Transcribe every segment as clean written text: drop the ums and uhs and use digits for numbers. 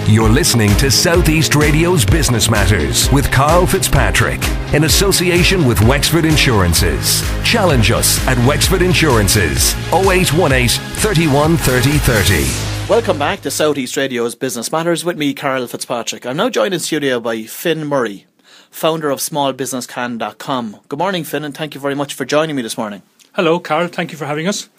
You're listening to Southeast Radio's Business Matters with Karl Fitzpatrick in association with Wexford Insurances. Challenge us at Wexford Insurances 0818 31 30 30. Welcome back to Southeast Radio's Business Matters with me, Karl Fitzpatrick. I'm now joined in studio by Finn Murray, founder of SmallBusinessCancom. Good morning, Finn, and thank you very much for joining me this morning. Hello, Karl. Thank you for having us.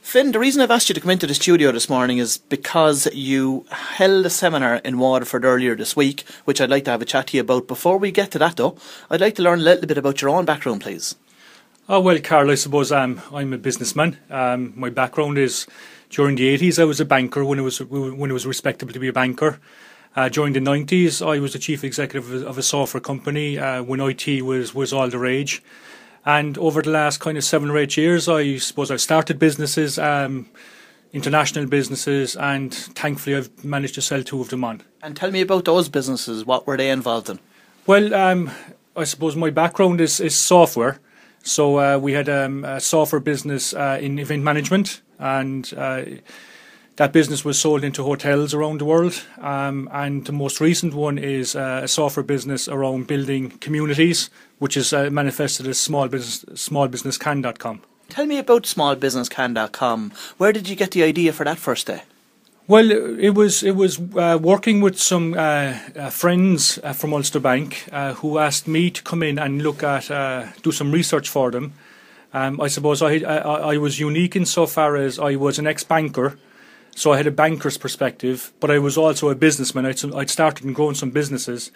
Finn, the reason I've asked you to come into the studio this morning is because you held a seminar in Waterford earlier this week, which I'd like to have a chat to you about. Before we get to that, though, I'd like to learn a little bit about your own background, please. Oh, well, Karl, I suppose I'm a businessman. My background is during the 80s, I was a banker when it was respectable to be a banker. During the 90s, I was the chief executive of a software company when IT was all the rage. And over the last kind of 7 or 8 years, I suppose I've started businesses, international businesses, and thankfully I've managed to sell 2 of them on. And tell me about those businesses. What were they involved in? Well, I suppose my background is software. So we had a software business in event management, and that business was sold into hotels around the world. And the most recent one is a software business around building communities, which is manifested as SmallBusinessCancom. Tell me about SmallBusinessCan.com. Where did you get the idea for that first day? Well, it was working with some friends from Ulster Bank who asked me to come in and look at do some research for them. I suppose I was unique insofar as I was an ex-banker, so I had a banker's perspective, but I was also a businessman. I'd started and grown some businesses,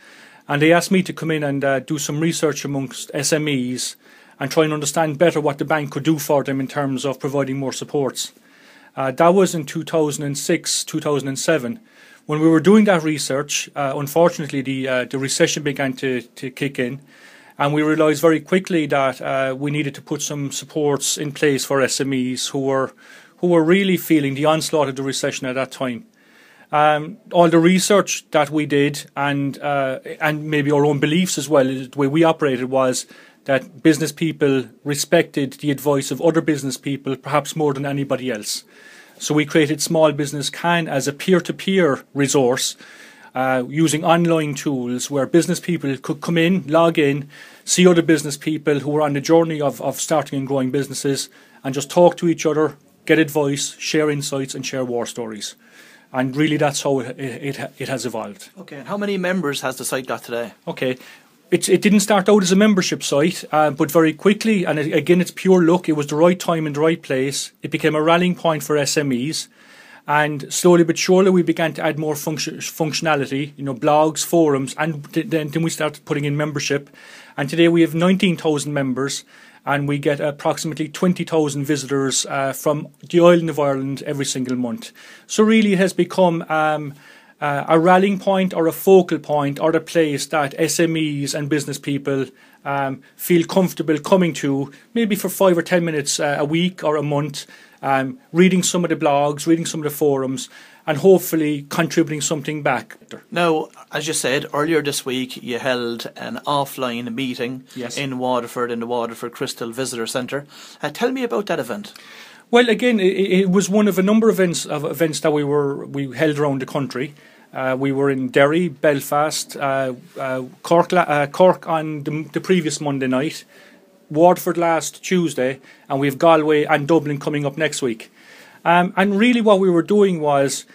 and they asked me to come in and do some research amongst SMEs and try and understand better what the bank could do for them in terms of providing more supports. That was in 2006, 2007. When we were doing that research, unfortunately the recession began to kick in, and we realised very quickly that we needed to put some supports in place for SMEs who were really feeling the onslaught of the recession at that time. All the research that we did and maybe our own beliefs as well, the way we operated was that business people respected the advice of other business people perhaps more than anybody else. So we created Small Business Can as a peer-to-peer resource using online tools where business people could come in, log in, see other business people who were on the journey of starting and growing businesses and just talk to each other, get advice, share insights and share war stories. And really that's how it has evolved. Okay, and how many members has the site got today? Okay, it didn't start out as a membership site, but very quickly, and again it's pure luck, it was the right time and the right place. It became a rallying point for SMEs, and slowly but surely we began to add more functionality, blogs, forums, and then we started putting in membership. And today we have 19,000 members, and we get approximately 20,000 visitors from the island of Ireland every single month. So really it has become a rallying point or a focal point or a place that SMEs and business people feel comfortable coming to, maybe for 5 or 10 minutes a week or a month, reading some of the blogs, reading some of the forums, and hopefully contributing something back. Now, as you said, earlier this week you held an offline meeting in Waterford, in the Waterford Crystal Visitor Centre. Tell me about that event. Well, again, it was one of a number of events that we held around the country. We were in Derry, Belfast, Cork on the previous Monday night, Waterford last Tuesday, and we have Galway and Dublin coming up next week. And really what we were doing was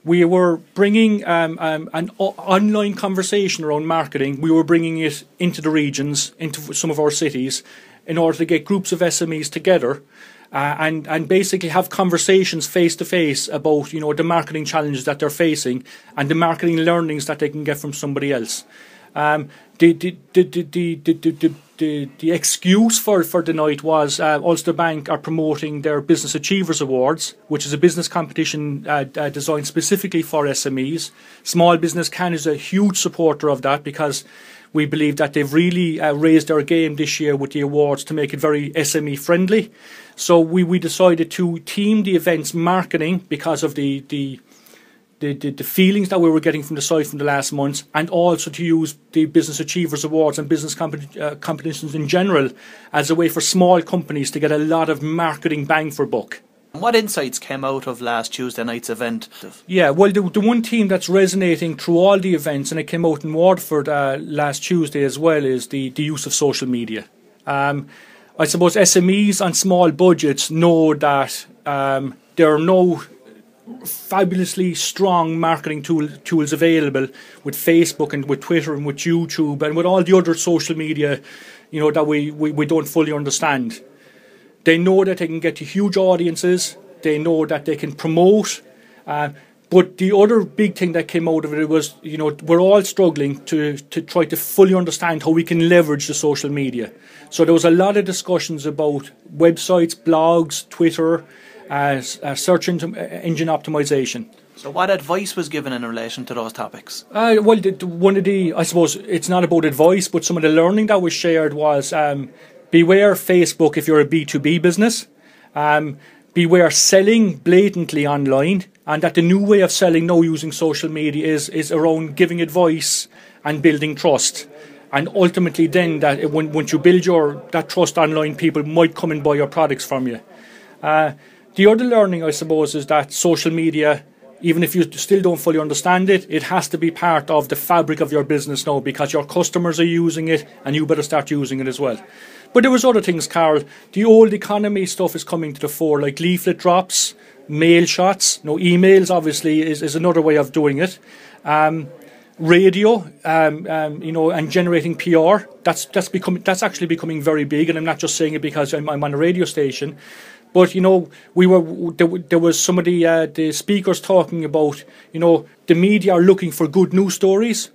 we were bringing an online conversation around marketing. We were bringing it into the regions, into some of our cities, in order to get groups of SMEs together and basically have conversations face to face about the marketing challenges that they're facing and the marketing learnings that they can get from somebody else. The excuse for the night was Ulster Bank are promoting their Business Achievers Awards, which is a business competition designed specifically for SMEs. Small Business Can is a huge supporter of that because we believe that they've really raised their game this year with the awards to make it very SME friendly. So we decided to team the event's marketing because of the feelings that we were getting from the site from the last months, and also to use the Business Achievers Awards and business competitions in general as a way for small companies to get a lot of marketing bang for buck. What insights came out of last Tuesday night's event? Yeah, well, the one theme that's resonating through all the events, and it came out in Waterford last Tuesday as well, is the use of social media. I suppose SMEs on small budgets know that there are no fabulously strong marketing tools available with Facebook and with Twitter and with YouTube and with all the other social media, that we don't fully understand. They know that they can get to huge audiences. They know that they can promote. But the other big thing that came out of it was, we're all struggling to try to fully understand how we can leverage the social media. So there was a lot of discussions about websites, blogs, Twitter, search engine optimization. So what advice was given in relation to those topics? Well, I suppose it's not about advice, but some of the learning that was shared was beware Facebook if you're a B2B business. Beware selling blatantly online, and that the new way of selling now using social media is around giving advice and building trust. And ultimately then, that once you build that trust online, people might come and buy your products from you. The other learning, I suppose, is that social media, even if you still don't fully understand it, it has to be part of the fabric of your business now, because your customers are using it and you better start using it as well. But there was other things, Karl. The old economy stuff is coming to the fore, like leaflet drops, mail shots. Emails obviously is another way of doing it. Radio, and generating PR. That's actually becoming very big, and I'm not just saying it because I'm on a radio station. But there was some of the speakers talking about the media are looking for good news stories.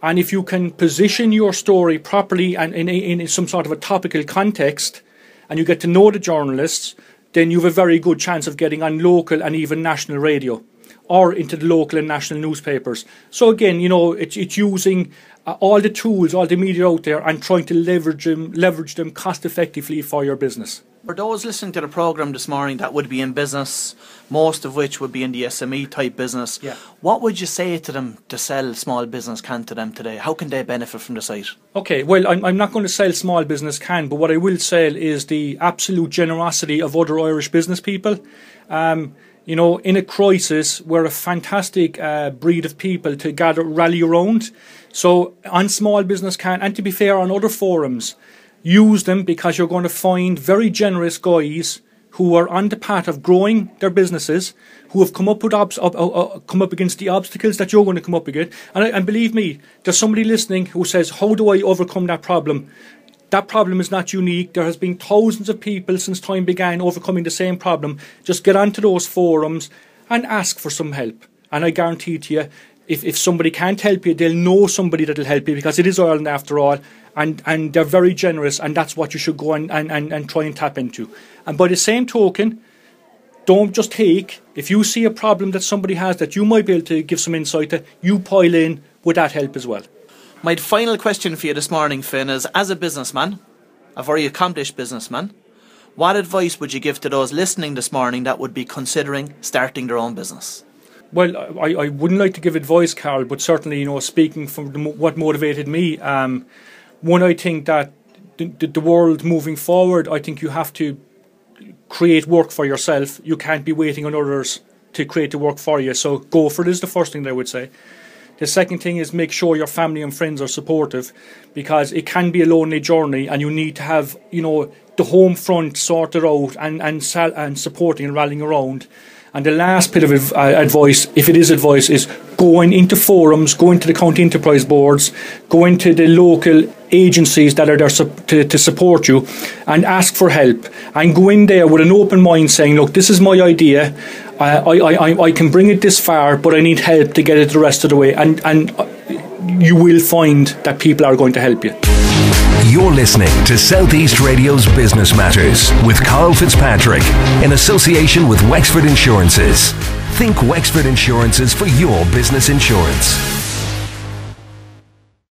And if you can position your story properly and in some sort of a topical context, and you get to know the journalists, then you have a very good chance of getting on local and even national radio, or into the local and national newspapers. So again, it's using all the tools, all the media out there, and trying to leverage them cost effectively for your business. For those listening to the programme this morning that would be in business, most of which would be in the SME type business, what would you say to them to sell Small Business Can to them today? How can they benefit from the site? Okay, well, I'm not going to sell Small Business Can, but what I will sell is the absolute generosity of other Irish business people. In a crisis, we're a fantastic breed of people to rally around. So on Small Business Can, and to be fair, on other forums, use them, because you're going to find very generous guys who are on the path of growing their businesses, who have come up against the obstacles that you're going to come up against. And believe me, there's somebody listening who says, how do I overcome that problem? That problem is not unique. There has been thousands of people since time began overcoming the same problem. Just get onto those forums and ask for some help. And I guarantee to you, if somebody can't help you, they'll know somebody that'll help you, because it is Ireland after all, and they're very generous, and that's what you should go and try and tap into. And by the same token, don't just take, if you see a problem that somebody has that you might be able to give some insight to, you pile in with that help as well. My final question for you this morning, Finn, is as a businessman, a very accomplished businessman, what advice would you give to those listening this morning that would be considering starting their own business? Well, I wouldn't like to give advice, Karl, but certainly, speaking from what motivated me, one, I think that the world moving forward, I think you have to create work for yourself. You can't be waiting on others to create the work for you. So go for it is the first thing that I would say. The second thing is make sure your family and friends are supportive, because it can be a lonely journey, and you need to have, the home front sorted out and supporting and rallying around. And the last bit of advice, if it is advice, is going into forums, going to the county enterprise boards, going to the local agencies that are there to support you, and ask for help. And go in there with an open mind, saying, look, this is my idea. I can bring it this far, but I need help to get it the rest of the way. And you will find that people are going to help you. You're listening to Southeast Radio's Business Matters with Karl Fitzpatrick in association with Wexford Insurances. Think Wexford Insurances for your business insurance.